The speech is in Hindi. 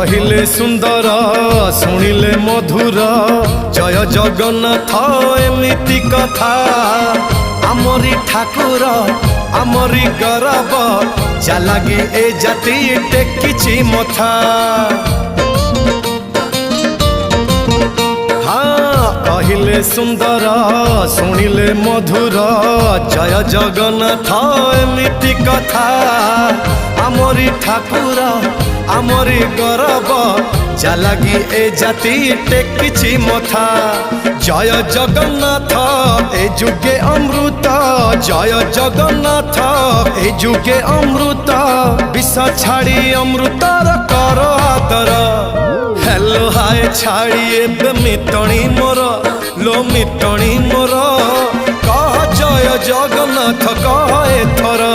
कहिले सुंदर शुणिले मधुर जय जगन्नाथ एमिति कथा आमरी ठाकुर आमरी गौरव जालागी ए जाति टेकिछि मथा। हाँ कहिले सुंदर शुणिले मधुर जय जगन्नाथ एमिति कथा आमरी ठाकुर आमरी गौरव जालागी ए जाति टेकिछि मथा। जय जगन्नाथ ए जुगे अमृत जय जगन्नाथ ए जुगे अमृत विष छाड़ी अमृतर कर आदर। हेलो हाय छाड़ी एबे मिटणी मोर लो मिटणी मोर कह जय जगन्नाथ कह एथर।